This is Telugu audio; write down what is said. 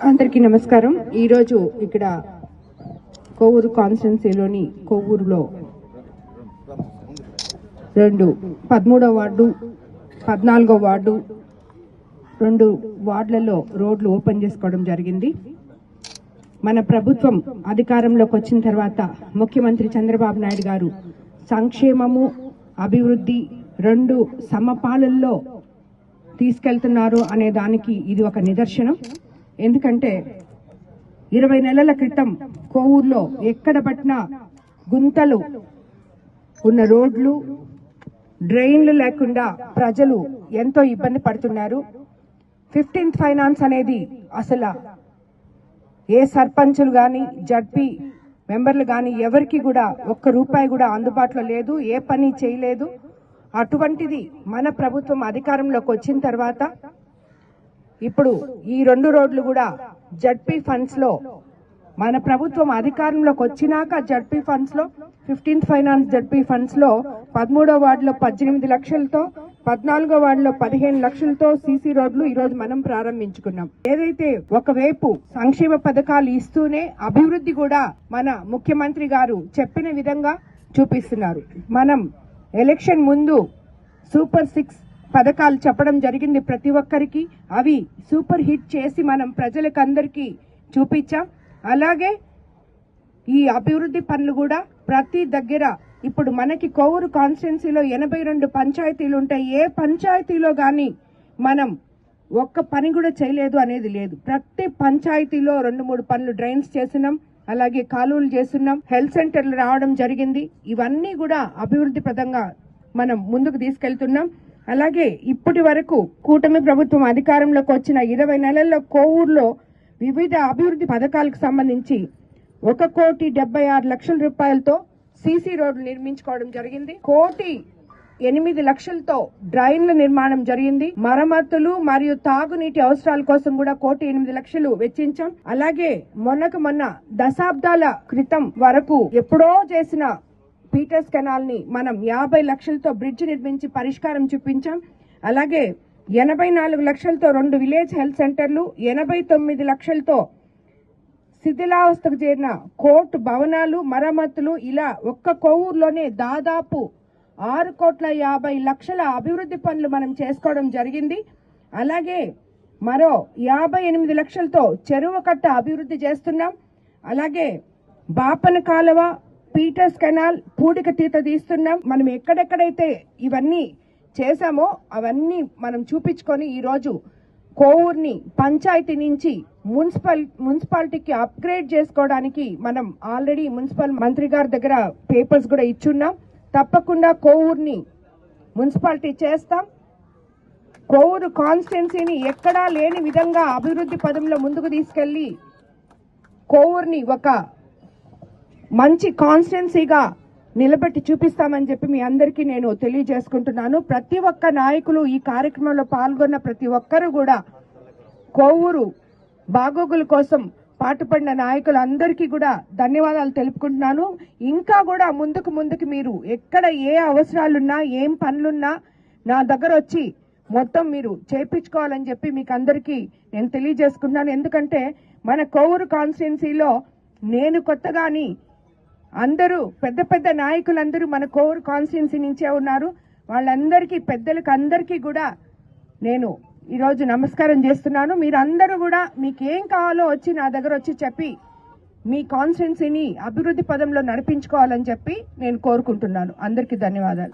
అందరికీ నమస్కారం. ఈరోజు ఇక్కడ కొవ్వూరు కాన్స్టిట్యున్సీలోని కొవ్వూరులో 13వ వార్డు 14వ వార్డు 2 వార్డులలో రోడ్లు ఓపెన్ చేసుకోవడం జరిగింది. మన ప్రభుత్వం అధికారంలోకి వచ్చిన తర్వాత ముఖ్యమంత్రి చంద్రబాబు నాయుడు గారు సంక్షేమము అభివృద్ధి 2 సమపాలల్లో తీసుకెళ్తున్నారు అనే దానికి ఇది ఒక నిదర్శనం. ఎందుకంటే 20 నెలల క్రితం కొవ్వూరులో ఎక్కడ పట్టినా గుంతలు ఉన్న రోడ్లు, డ్రైన్లు లేకుండా ప్రజలు ఎంతో ఇబ్బంది పడుతున్నారు. 15th ఫైనాన్స్ అనేది అసలు ఏ సర్పంచులు కానీ జడ్పీ మెంబర్లు కానీ ఎవరికి కూడా ₹1 కూడా అందుబాటులో లేదు, ఏ పని చేయలేదు. అటువంటిది మన ప్రభుత్వం అధికారంలోకి వచ్చిన తర్వాత ఇప్పుడు ఈ 2 రోడ్లు కూడా జడ్పీ ఫండ్స్ లో మన ప్రభుత్వం అధికారంలోకి వచ్చినాక జడ్పీ ఫండ్స్ లో 15th ఫైనాన్స్ జడ్పీ ఫండ్స్ లో 13వ వార్డులో 18 లక్షలతో 14వ వార్డులో 15 లక్షలతో సీసీ రోడ్లు ఈ రోజు మనం ప్రారంభించుకున్నాం. ఏదైతే ఒకవైపు సంక్షేమ పథకాలు ఇస్తూనే అభివృద్ధి కూడా మన ముఖ్యమంత్రి గారు చెప్పిన విధంగా చూపిస్తున్నారు. మనం ఎలక్షన్ ముందు సూపర్ 6 పథకాలు చెప్పడం జరిగింది ప్రతి ఒక్కరికి. అవి సూపర్ హిట్ చేసి మనం ప్రజలకందరికీ చూపించాం. అలాగే ఈ అభివృద్ధి పనులు కూడా ప్రతి దగ్గర ఇప్పుడు మనకి కొవ్వూరు కాన్స్టిట్యున్సీలో 82 పంచాయతీలు ఉంటాయి. ఏ పంచాయతీలో కానీ మనం ఒక్క పని కూడా చేయలేదు అనేది లేదు. ప్రతి పంచాయతీలో 2-3 పనులు డ్రైన్స్ చేస్తున్నాం, అలాగే కాలువలు చేస్తున్నాం, హెల్త్ సెంటర్లు రావడం జరిగింది. ఇవన్నీ కూడా అభివృద్ధి పదంగా మనం ముందుకు తీసుకెళ్తున్నాం. అలాగే ఇప్పటి వరకు కూటమి ప్రభుత్వం అధికారంలోకి వచ్చిన 20 నెలల్లో కొవ్వూరులో వివిధ అభివృద్ధి పథకాలకు సంబంధించి ₹1,76,00,000 సీసీ రోడ్లు నిర్మించుకోవడం జరిగింది. 1,08,00,000 డ్రైన్ల నిర్మాణం జరిగింది. మరమ్మతులు మరియు తాగునీటి అవసరాల కోసం కూడా 1,08,00,000 వెచ్చించాం. అలాగే మొన్న దశాబ్దాల క్రితం వరకు ఎప్పుడో చేసిన పీటర్స్ కెనాల్ ని మనం 50 లక్షలతో బ్రిడ్జ్ నిర్మించి పరిష్కారం చూపించాం. అలాగే 84 లక్షలతో 2 విలేజ్ హెల్త్ సెంటర్లు, 89 లక్షలతో శిథిలావస్థకు చేరిన కోర్టు భవనాలు మరమ్మతులు, ఇలా ఒక్క కొవ్వూరులోనే దాదాపు 6,50,00,000 అభివృద్ధి పనులు మనం చేసుకోవడం జరిగింది. అలాగే మరో 58 లక్షలతో చెరువు కట్ట అభివృద్ధి చేస్తున్నాం. అలాగే బాపన కాలువ, పీటర్స్ కెనాల్, పూడిక తీత తీస్తున్నాం. మనం ఎక్కడెక్కడైతే ఇవన్నీ చేశామో అవన్నీ మనం చూపించుకొని ఈరోజు కొవ్వూరుని పంచాయతీ నుంచి మున్సిపాలిటీకి అప్గ్రేడ్ చేసుకోవడానికి మనం ఆల్రెడీ మున్సిపల్ మంత్రి గారి దగ్గర పేపర్స్ కూడా ఇచ్చున్నాం. తప్పకుండా కొవ్వూరుని మున్సిపాలిటీ చేస్తాం. కొవ్వూరు కాన్స్టిట్యున్సీని ఎక్కడా లేని విధంగా అభివృద్ధి పదంలో ముందుకు తీసుకెళ్లి కొవ్వూరుని ఒక మంచి కాన్స్టిట్యున్సీగా నిలబెట్టి చూపిస్తామని చెప్పి మీ అందరికీ నేను తెలియజేసుకుంటున్నాను. ప్రతి ఒక్క నాయకులు ఈ కార్యక్రమంలో పాల్గొన్న ప్రతి ఒక్కరూ కూడా కొవ్వూరు బాగోగుల కోసం పాటుపడిన నాయకులందరికీ కూడా ధన్యవాదాలు తెలుపుకుంటున్నాను. ఇంకా కూడా ముందుకు మీరు ఎక్కడ ఏ అవసరాలున్నా ఏం పనులున్నా నా దగ్గర వచ్చి మొత్తం మీరు చేయించుకోవాలని చెప్పి మీకు అందరికీ నేను తెలియజేసుకుంటున్నాను. ఎందుకంటే మన కొవ్వూరు కాన్స్టిట్యున్సీలో నేను కొత్తగాని అందరూ పెద్ద నాయకులందరూ మన కొవ్వూరు కాన్స్టిట్యున్సీ నుంచే ఉన్నారు. వాళ్ళందరికీ పెద్దలకు అందరికీ కూడా నేను ఈరోజు నమస్కారం చేస్తున్నాను. మీరందరూ కూడా మీకేం కావాలో వచ్చి నా దగ్గర వచ్చి చెప్పి మీ కాన్స్టిట్యున్సీని అభివృద్ధి పదంలో నడిపించుకోవాలని చెప్పి నేను కోరుకుంటున్నాను. అందరికీ ధన్యవాదాలు.